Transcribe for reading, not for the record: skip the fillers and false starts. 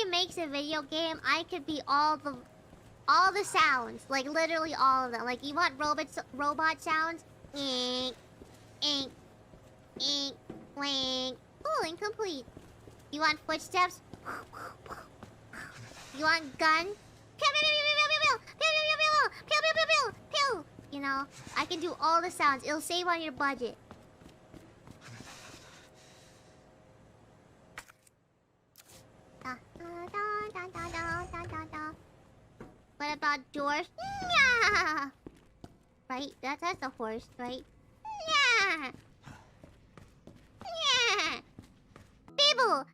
somebody makes a video game, I could be all the sounds, like literally all of them. Like you want robot sounds? Ink, ink, ink, wink. Ooh, incomplete. You want footsteps? You want gun? Pew pew pew pew pew pew pew pew pew pew pew pew. You know, I can do all the sounds. It'll save on your budget. Da, da, da, da, da, da, da, da. What about doors? Yeah. Right? That's a horse, right? Yeah. Yeah. Biboo,